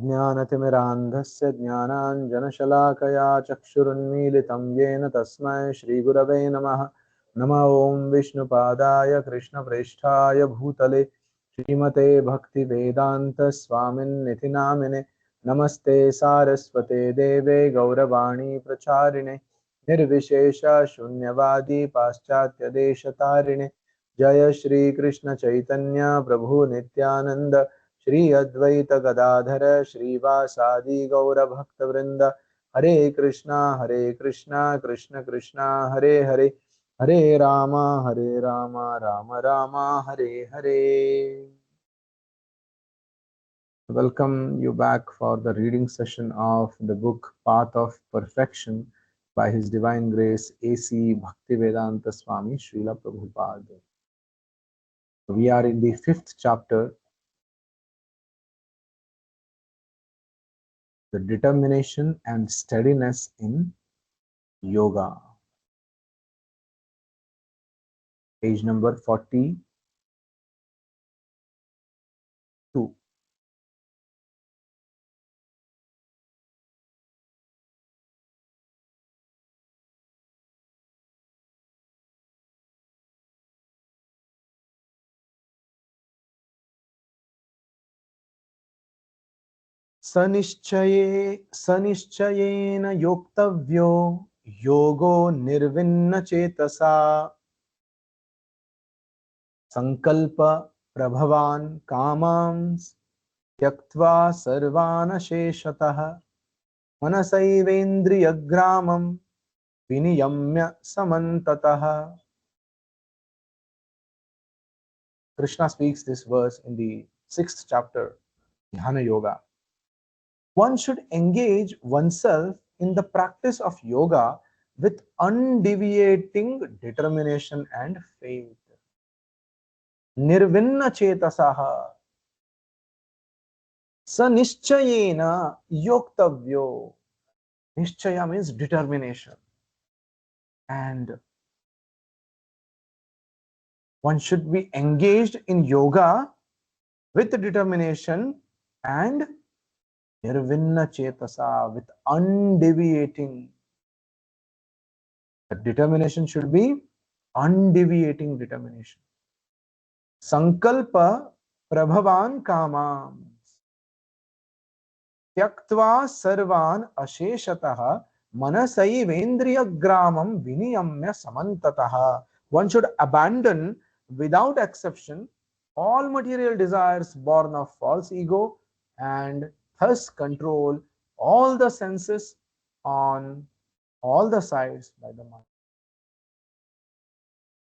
ज्ञानतिमिरान्धस्य ज्ञानाञ्जनशलाकया चक्षुरुन्मीलितं येन तस्मै श्रीगुरवे नमः। नमः ॐ विष्णुपादाय कृष्णप्रेष्ठाय भूतले श्रीमते भक्तिवेदान्तस्वामिन्निति नामिने। नमस्ते सारस्वते देवे गौरवाणी प्रचारिणे निर्विशेष शून्यवादी पाश्चात्यदेशतारिणे। जय श्री कृष्ण चैतन्य प्रभु नित्यानंद श्री अद्वैत गदाधर श्रीवासादि गौर भक्तवृंद। हरे कृष्णा कृष्ण कृष्णा हरे हरे, हरे Ram Ram Ram Hare Hare. Welcome you back for the reading session of the book Path of Perfection by His Divine Grace A.C. Bhaktivedanta Swami Srila Prabhupada. We are in the 5th chapter, the determination and steadiness in yoga. Page number 42. सनिश्चयेन योक्तव्यो योगो निर्विण्ण चेतसा संकल्प प्रभवान कामांस त्यक्त्वा सर्वान् शेषतः मनसैवेन्द्रियग्रामं विनियम्य समन्ततः. Krishna speaks this verse in the 6th chapter, Dhyana Yoga. One should engage oneself in the practice of yoga with undeviating determination and faith. Nirvinna chetasaha sanishchayena yoktavyo. Nishchaya means determination. And one should be engaged in yoga with determination and nirvinna chetasa, with undeviating. The determination should be undeviating determination. Sankalpa prabhavan kamam tyaktva sarvan asheshatah manasaivendriyagramam viniyamya samantatah. One should abandon without exception all material desires born of false ego and thus control all the senses on all the sides by the mind.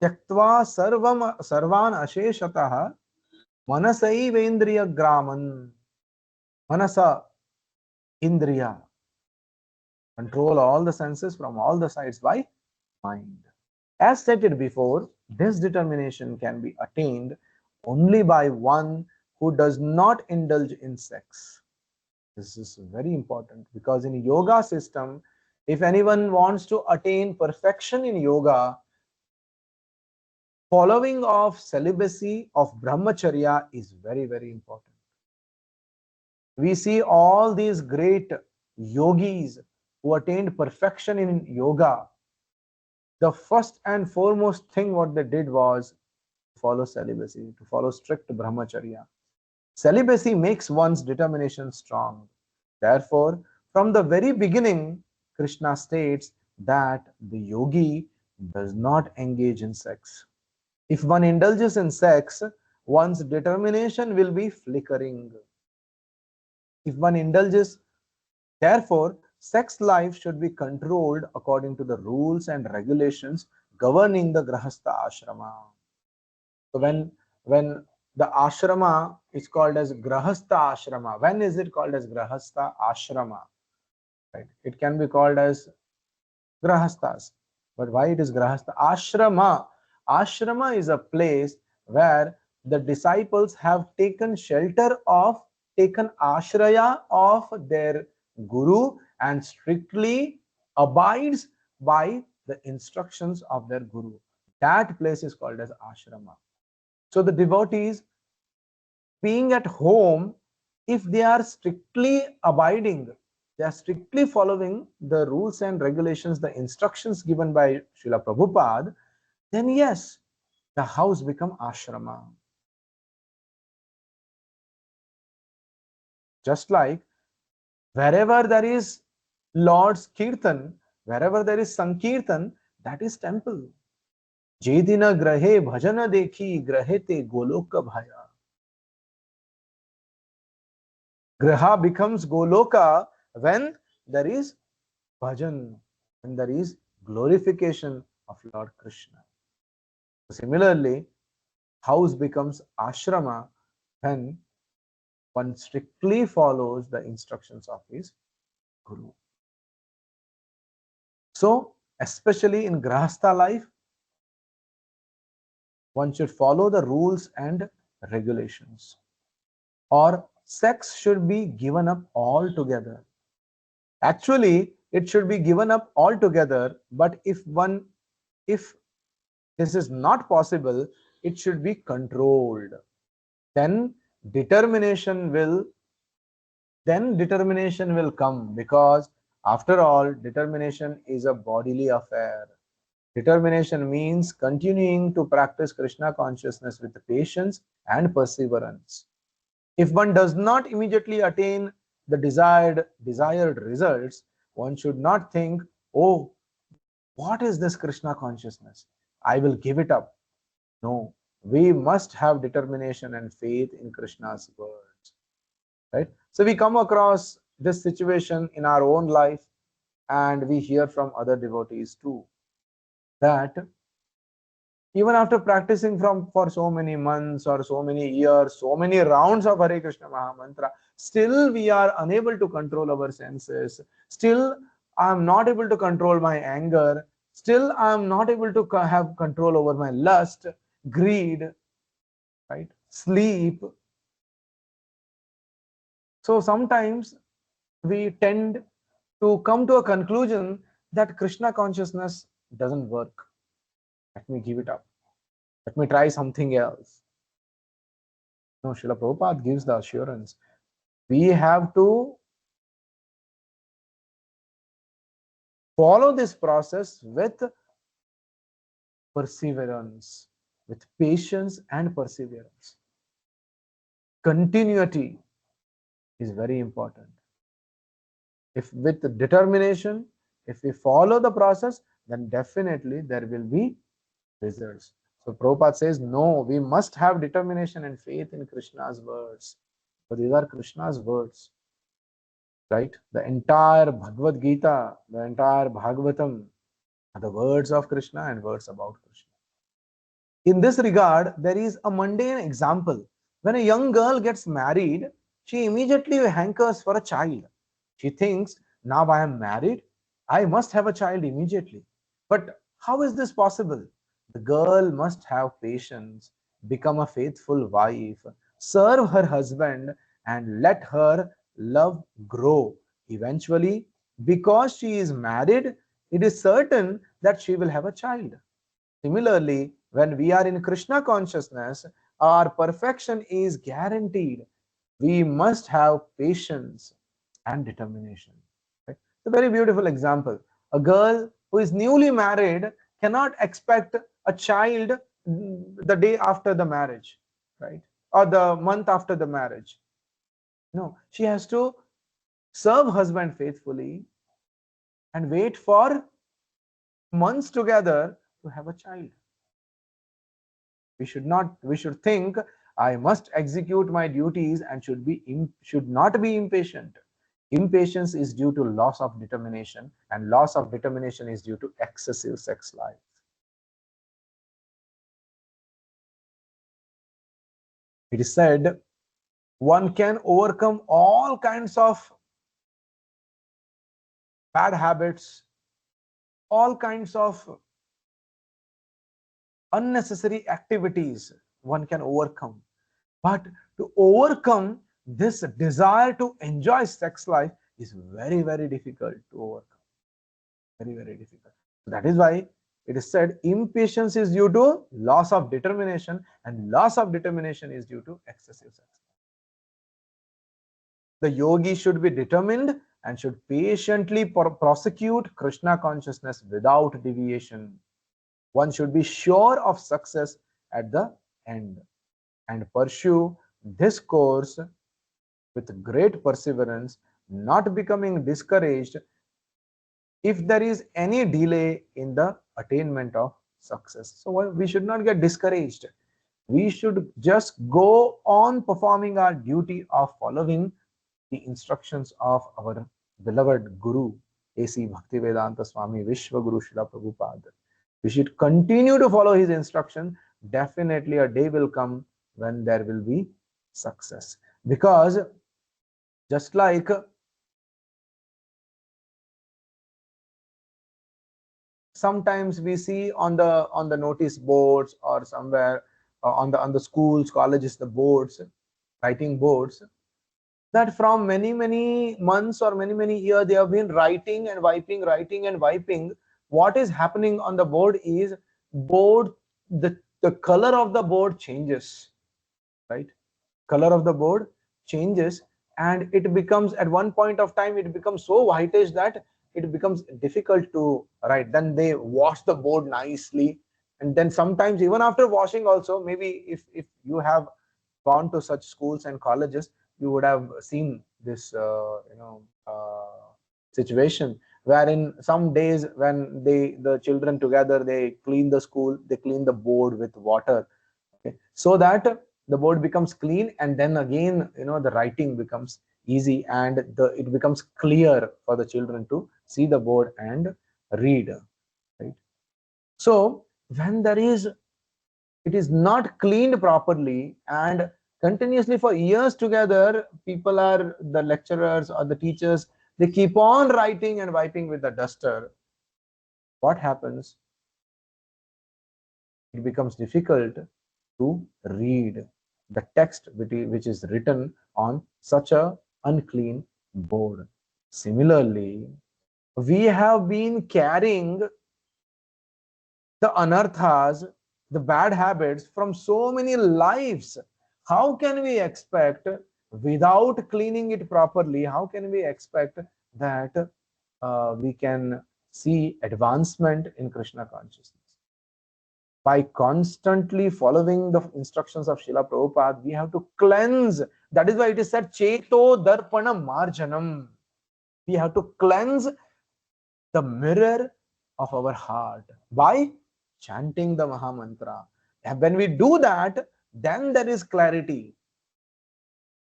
त्यक्त्वा सर्वान् अशेषतः मनसैवेन्द्रियग्रामन्. Manasa, indriya, control all the senses from all the sides by mind. As stated before, this determination can be attained only by one who does not indulge in sex. This is very important because in yoga system, if anyone wants to attain perfection in yoga, following of celibacy of brahmacharya is very, very important. We see all these great yogis who attained perfection in yoga. The first and foremost thing what they did was to follow celibacy, to follow strict brahmacharya. Celibacy makes one's determination strong. Therefore, from the very beginning, Krishna states that the yogi does not engage in sex. If one indulges in sex, one's determination will be flickering. If one indulges, therefore, sex life should be controlled according to the rules and regulations governing the Grahastha ashrama. So when the ashrama is called as Grahastha ashrama, when is it called as Grahastha ashrama? Right? It can be called as Grahasthas. But why it is Grahastha? Ashrama. Ashrama is a place where the disciples have taken shelter of, taken ashraya of their guru and strictly abides by the instructions of their guru. That place is called as ashrama. So the devotees being at home if they are strictly abiding, they are strictly following the rules and regulations, the instructions given by Srila Prabhupada, then yes, the house become ashrama. Just like wherever there is Lord's Kirtan, wherever there is Sankirtan, that is temple. Jedina grahe bhajana dekhi grahete goloka bhaya. Graha becomes goloka when there is bhajan, when there is glorification of Lord Krishna. Similarly, house becomes ashrama when one strictly follows the instructions of his guru. So, especially in grahastha life, one should follow the rules and regulations, or sex should be given up altogether. Actually, it should be given up altogether, but if this is not possible, it should be controlled. Then determination will determination will come, because after all, determination is a bodily affair. Determination means continuing to practice Krishna consciousness with patience and perseverance. If one does not immediately attain the desired results, one should not think, oh, what is this Krishna consciousness? I will give it up. No, we must have determination and faith in Krishna's words. Right? So we come across this situation in our own life, and we hear from other devotees too, that even after practicing for so many months or so many years, so many rounds of Hare Krishna Mahamantra, still we are unable to control our senses. Still, I am not able to control my anger. Still, I am not able to have control over my lust, greed, right? Sleep. So sometimes we tend to come to a conclusion that Krishna consciousness doesn't work. Let me give it up. Let me try something else. No, Srila Prabhupada gives the assurance. We have to follow this process with perseverance, with patience and perseverance. Continuity is very important. If with determination, if we follow the process, then definitely there will be results. So Prabhupada says, no, we must have determination and faith in Krishna's words. So these are Krishna's words, right? The entire Bhagavad Gita, the entire Bhagavatam are the words of Krishna and words about Krishna. In this regard, there is a mundane example. When a young girl gets married, she immediately hankers for a child. She thinks, now I am married, I must have a child immediately. But how is this possible? The girl must have patience, become a faithful wife, serve her husband, and let her love grow. Eventually, because she is married, it is certain that she will have a child. Similarly, when we are in Krishna consciousness, our perfection is guaranteed. We must have patience and determination. Right? It's a very beautiful example. A girl who is newly married cannot expect a child the day after the marriage, right? Or the month after the marriage. No, she has to serve husband faithfully and wait for months together to have a child. We should think, I must execute my duties and should not be impatient. Impatience is due to loss of determination, and loss of determination is due to excessive sex life. It is said one can overcome all kinds of bad habits, all kinds of unnecessary activities one can overcome. But to overcome this desire to enjoy sex life is very, very difficult to overcome. Very, very difficult. That is why it is said impatience is due to loss of determination, and loss of determination is due to excessive sex. The yogi should be determined and should patiently prosecute Krishna consciousness without deviation. One should be sure of success at the end and pursue this course with great perseverance, not becoming discouraged if there is any delay in the attainment of success. So we should not get discouraged. We should just go on performing our duty of following the instructions of our beloved Guru, A.C. Bhaktivedanta Swami Vishwaguru Srila Prabhupada. We should continue to follow his instruction. Definitely a day will come when there will be success. Because just like sometimes we see on the notice boards or somewhere on the schools, colleges, the boards, writing boards, that from many months or many years they have been writing and wiping. What is happening on the board is the color of the board changes, right? Color of the board changes, and it becomes, at one point of time it becomes so whitish that it becomes difficult to write. Then they wash the board nicely, and then sometimes even after washing also, maybe if you have gone to such schools and colleges, you would have seen this situation wherein some days when the children together, they clean the school, they clean the board with water, okay, so that the board becomes clean, and then again the writing becomes easy, and it becomes clear for the children to see the board and read, right? So when it is not cleaned properly, and continuously for years together, people are, the lecturers or the teachers, they keep on writing and wiping with the duster, what happens? It becomes difficult to read the text which is written on such a unclean board. Similarly, we have been carrying the anarthas, the bad habits from so many lives. How can we expect, without cleaning it properly, how can we expect that we can see advancement in Krishna consciousness? By constantly following the instructions of Srila Prabhupada, we have to cleanse. That is why it is said, Cheto Darpana Marjanam. We have to cleanse the mirror of our heart by chanting the Maha Mantra. And when we do that, then there is clarity.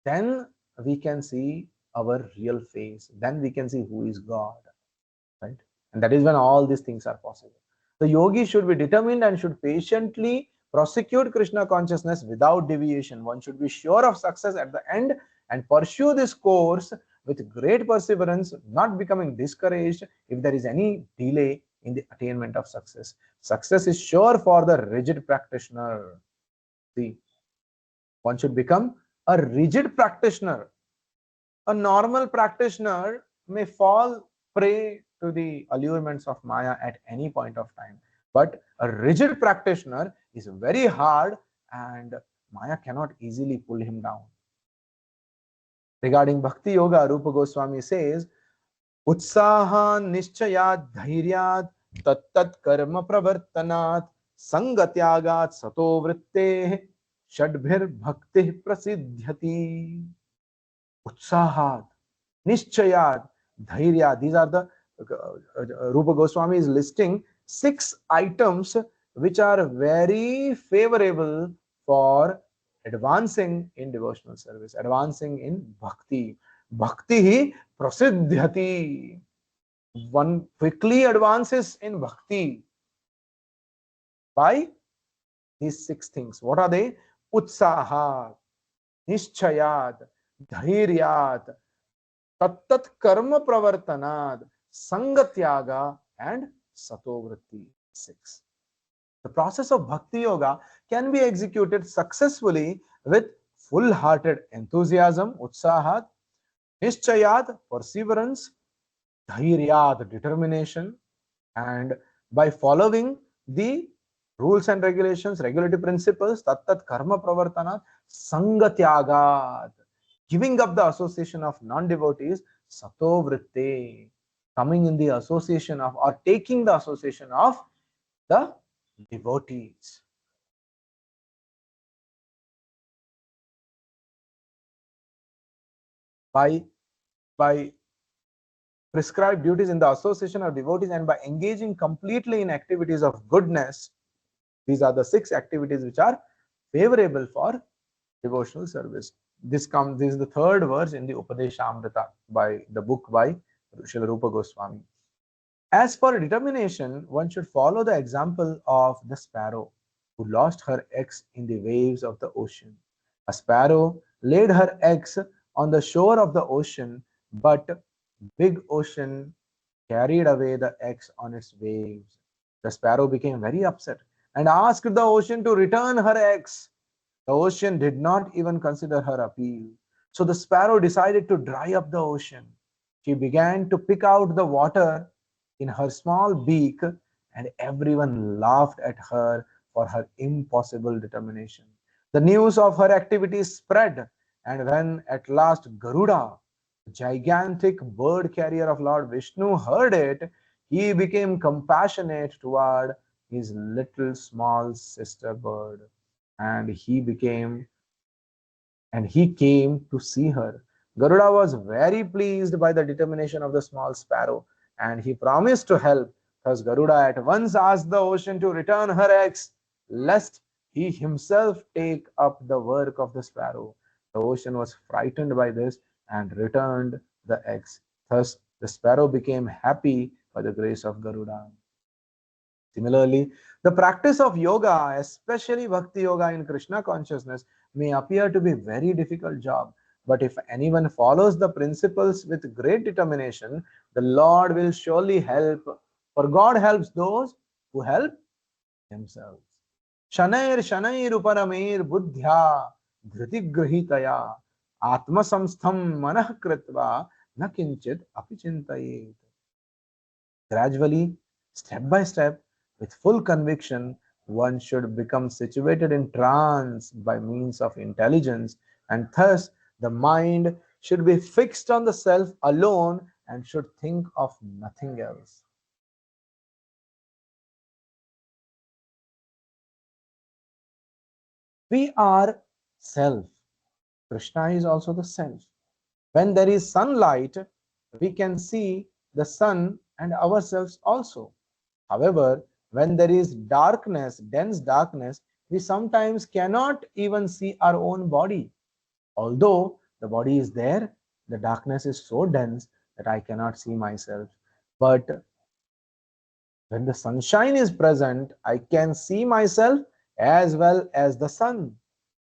Then we can see our real face. Then we can see who is God. Right? And that is when all these things are possible. The yogi should be determined and should patiently prosecute Krishna consciousness without deviation. One should be sure of success at the end and pursue this course with great perseverance, not becoming discouraged if there is any delay in the attainment of success. Success is sure for the rigid practitioner. See, one should become a rigid practitioner. A normal practitioner may fall prey to the allurements of Maya at any point of time. But a rigid practitioner is very hard, and Maya cannot easily pull him down. Regarding Bhakti Yoga, Rupa Goswami says, Utsaha Nischayat Dhairyat Tattat Karma Pravartanat Sangatyagat Sato Vritte Shadbhir Bhakti Prasidhyati. Utsahat, Nischayat, Dhairya. These are the Rupa Goswami is listing 6 items which are very favorable for advancing in devotional service, advancing in bhakti. Bhakti hi prasidhyati. One quickly advances in bhakti by these 6 things. What are they? Utsahat, Nischayat, Dhairyat, Tattat Karma Pravartanad, Sangatyaga, and Satovritti. 6. The process of Bhakti Yoga can be executed successfully with full-hearted enthusiasm, Utsahat, Nischayat, perseverance, Dhairyat, determination, and by following the rules and regulations, regulative principles, Tattat Karma Pravartanad, Sangatyagat, giving up the association of non-devotees, sato vritte, coming in the association of or taking the association of the devotees. By prescribed duties in the association of devotees and by engaging completely in activities of goodness, these are the 6 activities which are favorable for devotional service. This is the third verse in the Upadeshamrita, by the book by Srila Rupa Goswami. As for determination, one should follow the example of the sparrow who lost her eggs in the waves of the ocean. A sparrow laid her eggs on the shore of the ocean, but big ocean carried away the eggs on its waves. The sparrow became very upset and asked the ocean to return her eggs. The ocean did not even consider her appeal. So the sparrow decided to dry up the ocean. She began to pick out the water in her small beak, and everyone laughed at her for her impossible determination. The news of her activities spread, and when at last Garuda, the gigantic bird carrier of Lord Vishnu, heard it, he became compassionate toward his little small sister bird, and he came to see her. Garuda was very pleased by the determination of the small sparrow, and he promised to help. Thus Garuda at once asked the ocean to return her eggs, lest he himself take up the work of the sparrow. The ocean was frightened by this and returned the eggs. Thus the sparrow became happy by the grace of Garuda. Similarly, the practice of yoga, especially bhakti yoga in Krishna consciousness, may appear to be a very difficult job. But if anyone follows the principles with great determination, the Lord will surely help. For God helps those who help themselves. Shanair shanair uparamir buddhya dhritigrahitaya atma samstham manah kritva na kinchit api chintayet. Gradually, step by step, with full conviction, one should become situated in trance by means of intelligence, and thus the mind should be fixed on the self alone and should think of nothing else. We are self. Krishna is also the self. When there is sunlight, we can see the sun and ourselves also. However, when there is darkness, dense darkness, we sometimes cannot even see our own body. Although the body is there, the darkness is so dense that I cannot see myself. But when the sunshine is present, I can see myself as well as the sun.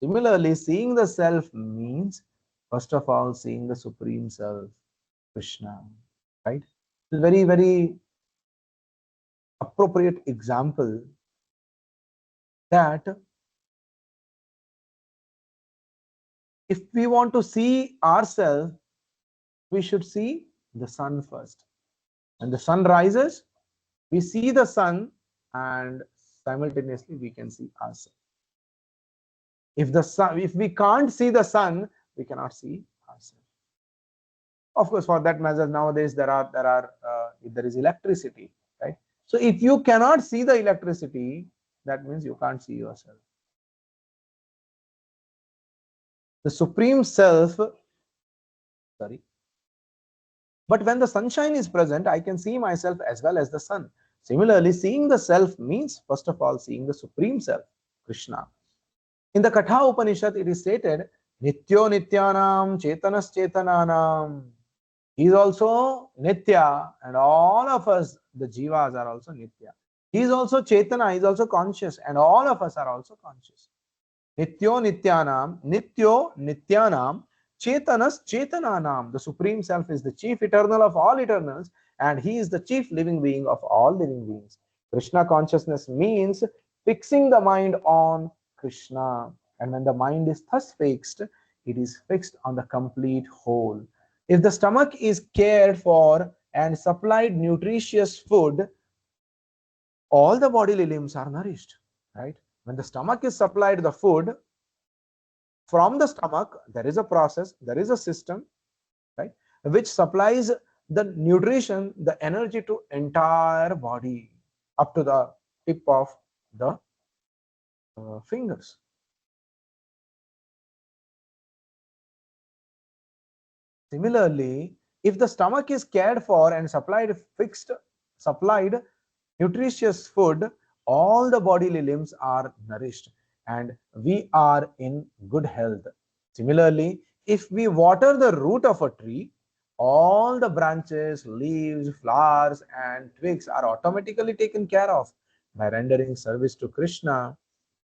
Similarly, seeing the self means, first of all, seeing the Supreme Self, Krishna. Right? It's a very, very appropriate example that if we want to see ourselves, we should see the sun first. When the sun rises, we see the sun and simultaneously we can see ourselves. If we can't see the sun, we cannot see ourselves. Of course, for that matter, nowadays there is electricity, right? So if you cannot see the electricity, that means you can't see yourself. The Supreme Self, sorry. But when the sunshine is present, I can see myself as well as the sun. Similarly, seeing the self means, first of all, seeing the Supreme Self, Krishna. In the Katha Upanishad, it is stated, Nityo Nityanam Chetanas Chetananam. He is also Nitya, and all of us, the Jivas, are also Nitya. He is also Chetana, he is also conscious, and all of us are also conscious. Nityo Nityanam, Chetanas Chetananam. The Supreme Self is the chief eternal of all eternals, and he is the chief living being of all living beings. Krishna consciousness means fixing the mind on Krishna. And when the mind is thus fixed, it is fixed on the complete whole. If the stomach is cared for and supplied nutritious food, all the bodily limbs are nourished, right? When the stomach is supplied the food, from the stomach, there is a process, there is a system, right, which supplies the nutrition, the energy to entire body up to the tip of the fingers. Similarly, if the stomach is cared for and supplied nutritious food, all the bodily limbs are nourished and we are in good health. Similarly, if we water the root of a tree, all the branches, leaves, flowers, and twigs are automatically taken care of. By rendering service to Krishna,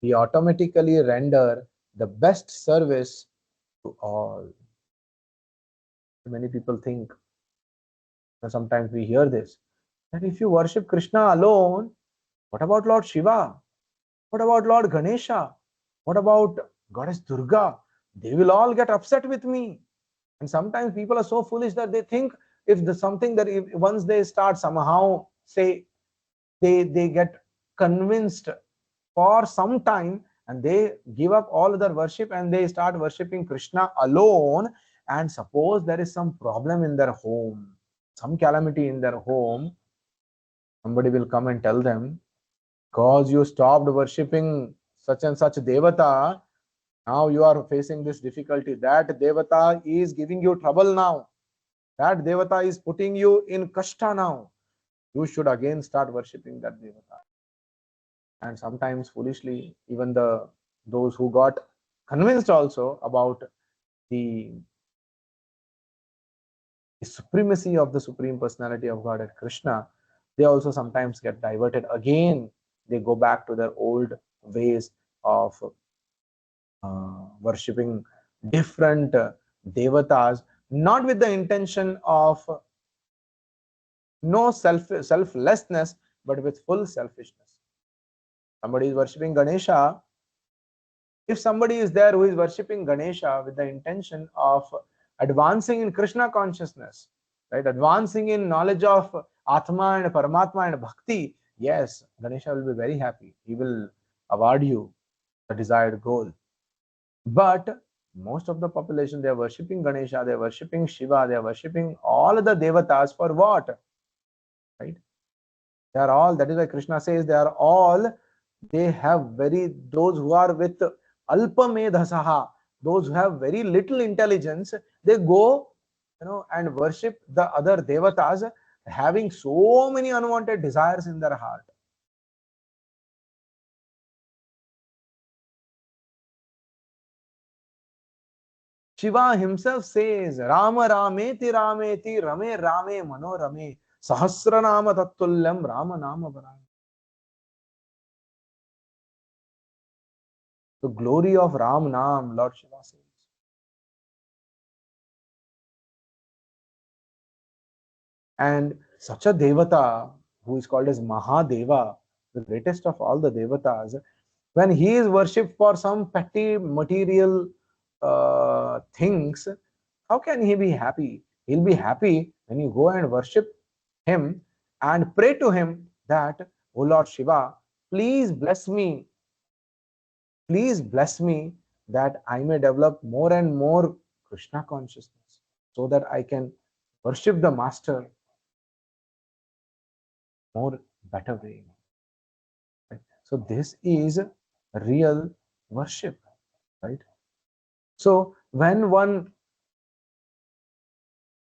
we automatically render the best service to all. Many people think, and sometimes we hear this, that if you worship Krishna alone, what about Lord Shiva? What about Lord Ganesha? What about Goddess Durga? They will all get upset with me. And sometimes people are so foolish that they think if the something that if once they start somehow say they get convinced for some time and they give up all other worship and they start worshipping Krishna alone, and suppose there is some problem in their home, some calamity in their home, somebody will come and tell them, because you stopped worshipping such and such devata, now you are facing this difficulty. That devata is giving you trouble now. That devata is putting you in kashta now. You should again start worshipping that devata. And sometimes foolishly, even those who got convinced also about the supremacy of the Supreme Personality of Godhead Krishna, they also sometimes get diverted again. They go back to their old ways of worshipping different devatas, not with the intention of no selflessness, but with full selfishness. Somebody is worshipping Ganesha. If somebody is there who is worshipping Ganesha with the intention of advancing in Krishna consciousness, right, advancing in knowledge of Atma and Paramatma and Bhakti, yes, Ganesha will be very happy. He will award you the desired goal. But most of the population, they are worshipping Ganesha, they are worshipping Shiva, they are worshipping all the devatas for what? Right? They are all, that is why Krishna says they are all, they have those who are with alpamedhasaha, those who have very little intelligence, they go, and worship the other devatas, having so many unwanted desires in their heart. Shiva himself says, Rama Rameti Rameti Rame Rame Mano Rame Sahasranama Tattulyam Rama Nama Varani. The glory of Ram Nam, Lord Shiva says. And such a devata who is called as Mahadeva, the greatest of all the devatas, when he is worshipped for some petty material things, how can he be happy? He'll be happy when you go and worship him and pray to him that, O Lord Shiva, please bless me. Please bless me that I may develop more and more Krishna consciousness so that I can worship the Master more better way. Right? So this is real worship, right? So when one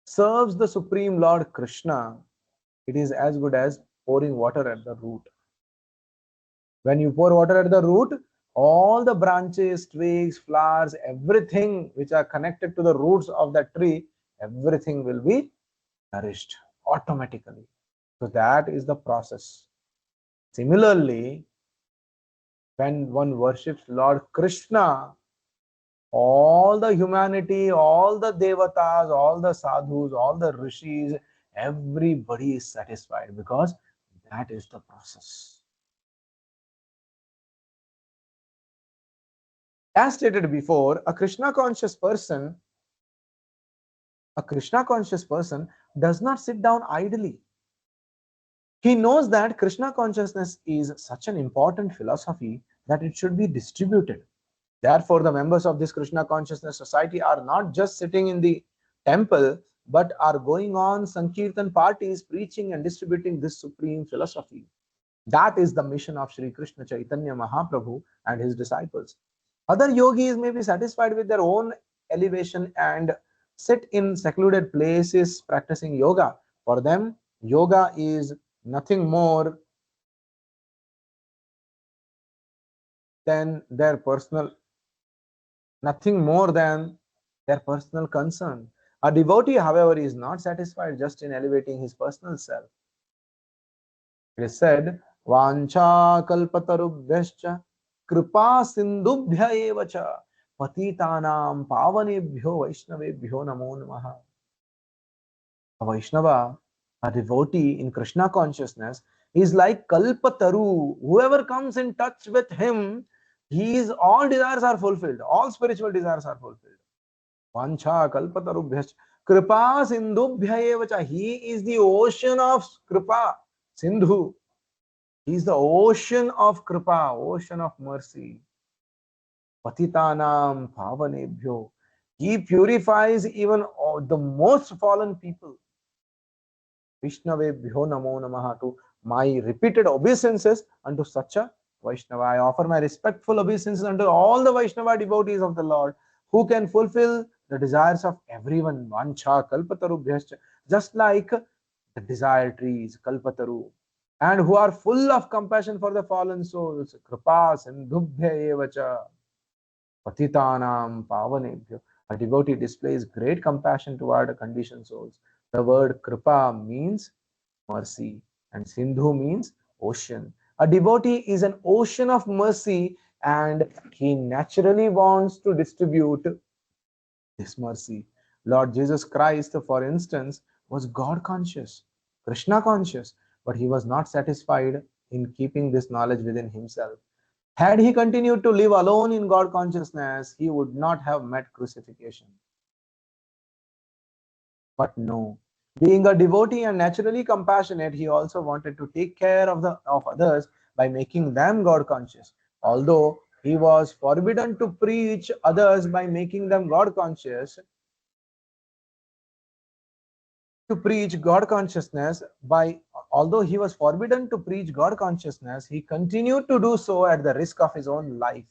serves the Supreme Lord Krishna, it is as good as pouring water at the root. When you pour water at the root, all the branches, twigs, flowers, everything which are connected to the roots of that tree, everything will be nourished automatically. So that is the process. Similarly, when one worships Lord Krishna, all the humanity, all the devatas, all the sadhus, all the rishis, everybody is satisfied because that is the process. As stated before, a Krishna conscious person does not sit down idly. He knows that Krishna consciousness is such an important philosophy that it should be distributed. Therefore, the members of this Krishna consciousness society are not just sitting in the temple, but are going on Sankirtan parties, preaching and distributing this supreme philosophy. That is the mission of Sri Krishna Chaitanya Mahaprabhu and his disciples. Other yogis may be satisfied with their own elevation and sit in secluded places practicing yoga. For them, yoga is nothing more than their personal, nothing more than their personal concern. A devotee, however, is not satisfied just in elevating his personal self. It is said, Vancha kalpatarubhyascha kripa sindubhya evacha patitanam pavanebhyo vaishnavebhyo namo namaha. A Vaishnava, a devotee in Krishna consciousness, is like kalpataru. Whoever comes in touch with him, all desires are fulfilled. All spiritual desires are fulfilled. Vancha kalpatarubhyascha kripa sindubhya evacha. He is the ocean of kripa. Sindhu. He is the ocean of kripa, ocean of mercy. Patitanam pavanebhyo. He purifies even the most fallen people. Vishnavebhyo namo namaha. To my repeated obeisances unto such a Vaishnava. I offer my respectful obeisances unto all the Vaishnava devotees of the Lord who can fulfill the desires of everyone. Vancha kalpatarubhyascha. Just like the desire trees, kalpataru, and who are full of compassion for the fallen souls. Kripa sindhubhya evacha patitanam pavanebhyo. A devotee displays great compassion toward conditioned souls. The word kripa means mercy and sindhu means ocean. A devotee is an ocean of mercy and he naturally wants to distribute this mercy. Lord Jesus Christ, for instance, was God conscious, Krishna conscious, but he was not satisfied in keeping this knowledge within himself. Had he continued to live alone in God consciousness, he would not have met crucifixion. But no, being a devotee and naturally compassionate, he also wanted to take care of others by making them God conscious. Although he was forbidden to preach others by making them God conscious, to preach God consciousness by although he was forbidden to preach God consciousness, he continued to do so at the risk of his own life.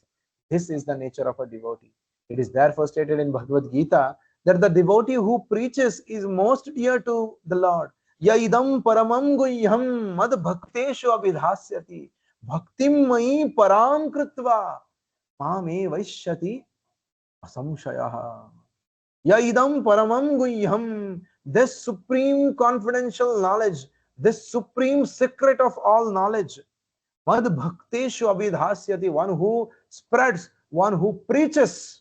This is the nature of a devotee. It is therefore stated in Bhagavad Gita that the devotee who preaches is most dear to the Lord. Yaidam paramam guhyam mad bhakteshu abhidhasyati bhaktim mai param kritva mame vaishyati asamshayaha. Yaidam paramam guhyam. This supreme confidential knowledge, this supreme secret of all knowledge, Mad bhakteshu abhidhasyati, one who spreads, one who preaches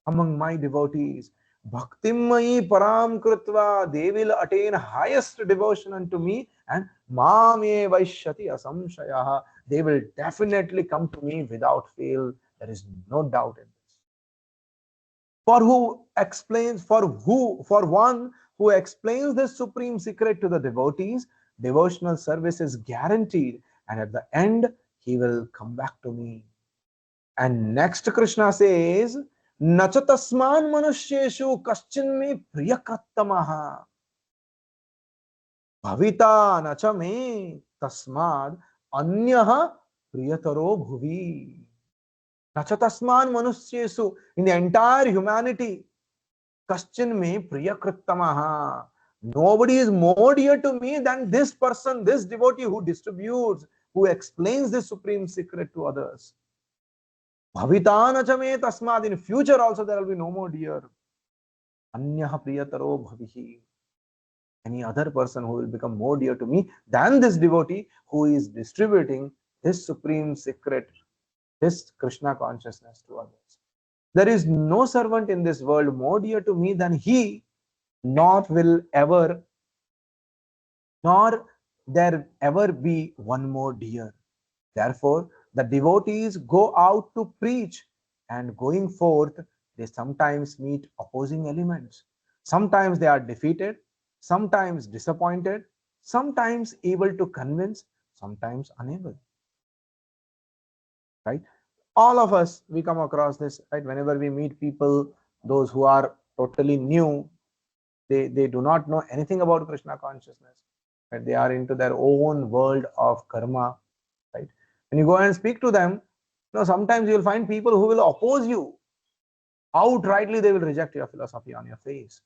among my devotees. Bhaktimmai param krutva, they will attain highest devotion unto me, and mame vaishyati asamshayaha, they will definitely come to me without fail. There is no doubt in this. For one who explains this supreme secret to the devotees, devotional service is guaranteed, and at the end he will come back to me. And next Krishna says, Nacha tasman manusheshu kaschin me priyakratamaha bhavita nacha me tasmad anyaha priyataro bhuvi. Nacha tasman manusheshu, in the entire humanity, Kaschin me priyakrittamaha. Nobody is more dear to me than this person, this devotee who distributes, who explains this supreme secret to others. Bhavitana cha me tasmad. In future also there will be no more dear. Anyaha priyataro bhavihi. Any other person who will become more dear to me than this devotee who is distributing this supreme secret, this Krishna consciousness to others. There is no servant in this world more dear to me than he, nor will ever, nor there ever be one more dear. Therefore, the devotees go out to preach, and going forth, they sometimes meet opposing elements. Sometimes they are defeated, sometimes disappointed, sometimes able to convince, sometimes unable. Right? All of us, we come across this, right? Whenever we meet people, those who are totally new, they do not know anything about Krishna consciousness, right? They are into their own world of karma, right? When you go and speak to them, sometimes you will find people who will oppose you outrightly. They will reject your philosophy on your face.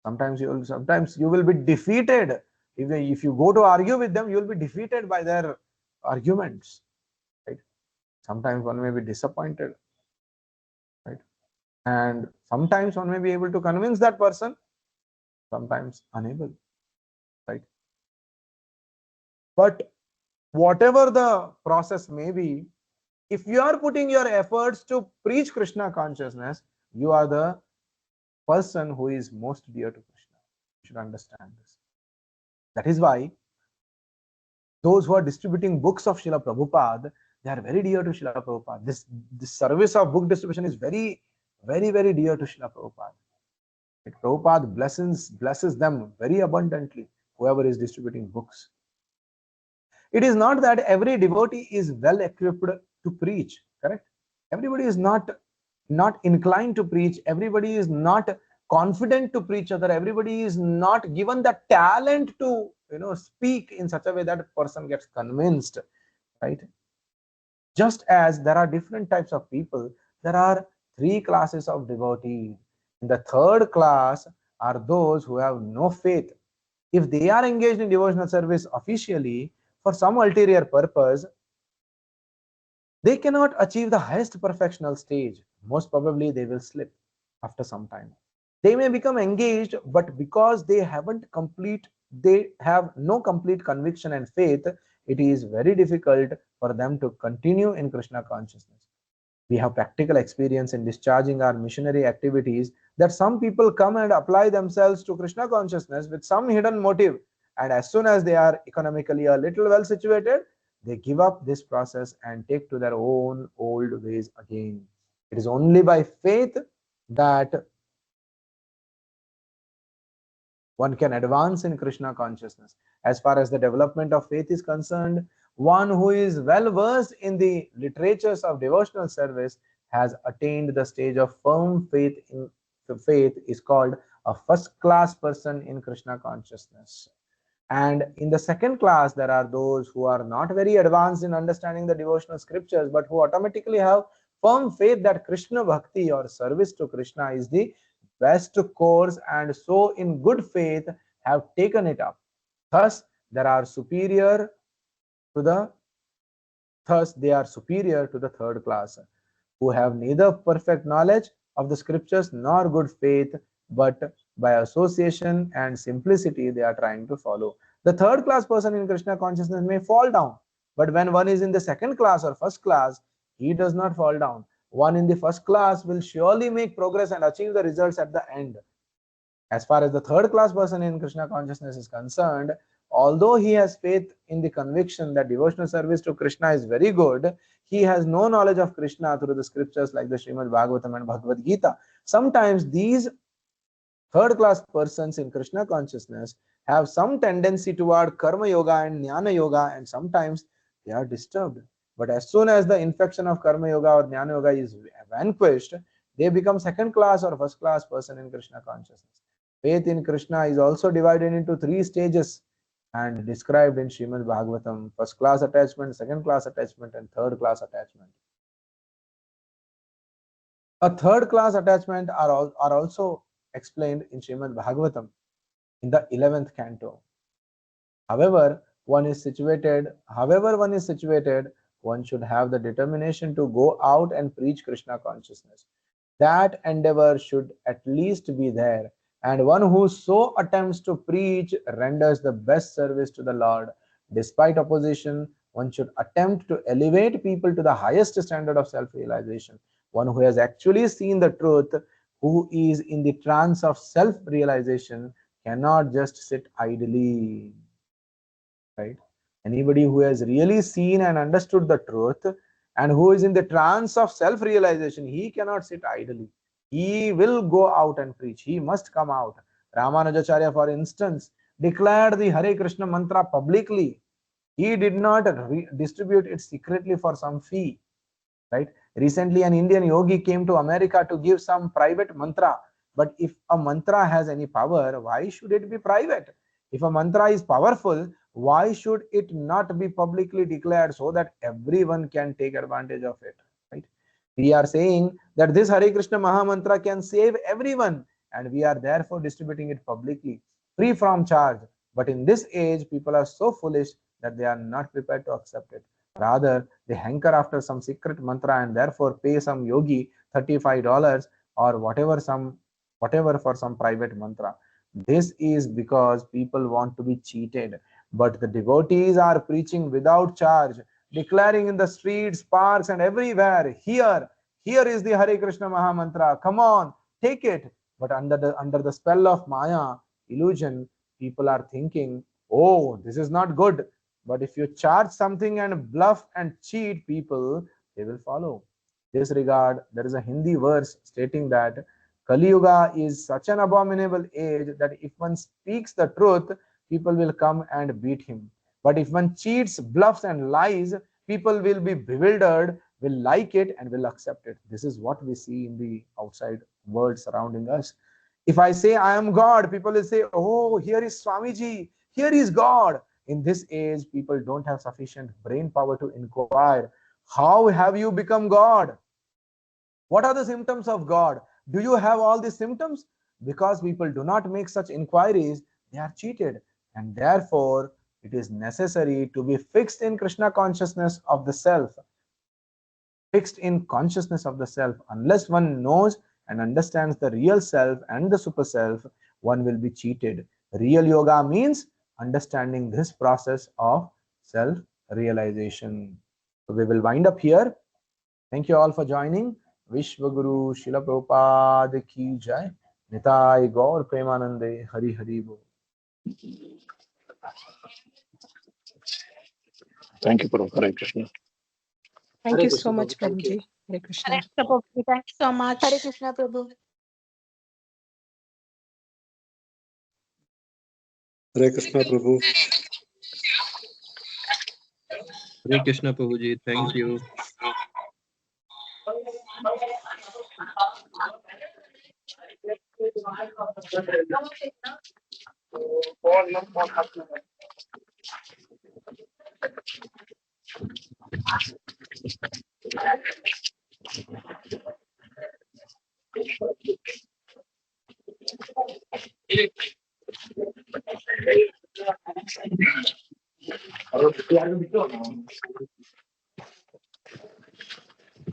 Sometimes you will be defeated. If you go to argue with them, you will be defeated by their arguments, right? Sometimes one may be disappointed, right? And sometimes one may be able to convince that person, sometimes unable, right? But whatever the process may be, if you are putting your efforts to preach Krishna consciousness, you are the person who is most dear to Krishna. You should understand this. That is why those who are distributing books of Srila Prabhupada, they are very dear to Srila Prabhupada. This service of book distribution is very, very, very dear to Srila Prabhupada. Prabhupada blesses them very abundantly, whoever is distributing books. It is not that every devotee is well equipped to preach, correct? Everybody is not inclined to preach. Everybody is not confident to preach other. Everybody is not given the talent to speak in such a way that a person gets convinced, right? Just as there are different types of people, there are three classes of devotees. In the third class are those who have no faith. If they are engaged in devotional service officially for some ulterior purpose, they cannot achieve the highest perfectional stage. Most probably they will slip after some time. They may become engaged, but because they have no complete conviction and faith, it is very difficult for them to continue in Krishna consciousness. We have practical experience in discharging our missionary activities that some people come and apply themselves to Krishna consciousness with some hidden motive, and as soon as they are economically a little well situated, they give up this process and take to their own old ways again. It is only by faith that one can advance in Krishna consciousness. As far as the development of faith is concerned, one who is well versed in the literatures of devotional service has attained the stage of firm faith. In faith is called a first class person in Krishna consciousness. And in the second class, there are those who are not very advanced in understanding the devotional scriptures, but who automatically have firm faith that Krishna bhakti or service to Krishna is the best course, and so in good faith have taken it up. Thus, there are superior to the Thus, they are superior to the third class, who have neither perfect knowledge of the scriptures nor good faith, but by association and simplicity they are trying to follow. The third class person in Krishna consciousness may fall down, but when one is in the second class or first class, he does not fall down. One in the first class will surely make progress and achieve the results at the end. As far as the third class person in Krishna consciousness is concerned, although he has faith in the conviction that devotional service to Krishna is very good, he has no knowledge of Krishna through the scriptures like the Srimad Bhagavatam and Bhagavad Gita. Sometimes these third class persons in Krishna consciousness have some tendency toward karma yoga and jnana yoga, and sometimes they are disturbed. But as soon as the infection of karma yoga or jnana yoga is vanquished, they become second class or first class person in Krishna consciousness. Faith in Krishna is also divided into three stages and described in Srimad Bhagavatam: first class attachment, second class attachment, and third class attachment. A third class attachment are also explained in Srimad Bhagavatam in the 11th canto. However, one is situated, one should have the determination to go out and preach Krishna consciousness. That endeavor should at least be there, and one who so attempts to preach renders the best service to the Lord. Despite opposition, one should attempt to elevate people to the highest standard of self-realization. One who has actually seen the truth, who is in the trance of self-realization, cannot just sit idly, right? Anybody who has really seen and understood the truth and who is in the trance of self-realization, he cannot sit idly. He will go out and preach. He must come out. Ramanujacharya, for instance, declared the Hare Krishna mantra publicly. He did not distribute it secretly for some fee, right? Recently, an Indian yogi came to America to give some private mantra. But if a mantra has any power, why should it be private? If a mantra is powerful, why should it not be publicly declared so that everyone can take advantage of it? Right? We are saying that this Hare Krishna Maha Mantra can save everyone, and we are therefore distributing it publicly, free from charge. But in this age, people are so foolish that they are not prepared to accept it. Rather, they hanker after some secret mantra and therefore pay some yogi $35 or whatever for some private mantra. This is because people want to be cheated. But the devotees are preaching without charge, declaring in the streets, parks, and everywhere, here is the Hare Krishna Maha Mantra. Come on, take it. But under the spell of Maya, illusion, people are thinking, oh, this is not good. But if you charge something and bluff and cheat people, they will follow. In this regard, there is a Hindi verse stating that Kali Yuga is such an abominable age that if one speaks the truth, people will come and beat him. But if one cheats, bluffs, and lies, people will be bewildered, will like it, and will accept it. This is what we see in the outside world surrounding us. If I say I am God, people will say, oh, here is Swamiji, here is God. In this age, people don't have sufficient brain power to inquire, how have you become God? What are the symptoms of God? Do you have all these symptoms? Because people do not make such inquiries, they are cheated. And therefore, it is necessary to be fixed in Krishna consciousness of the self, fixed in consciousness of the self. Unless one knows and understands the real self and the super self, one will be cheated. Real yoga means understanding this process of self realization. So we will wind up here. Thank you all for joining. Vishwaguru Srila Prabhupada ki jai. Nitai Gaur Premanande Hari Hari Bo. Thank you, Prabhu. Hare Krishna. Thank you so much, Prabhuji. Hare Krishna. Thank you so much. Hare Krishna, Prabhu. Hare Krishna Prabhu. Hare Krishna Prabhuji, thank you.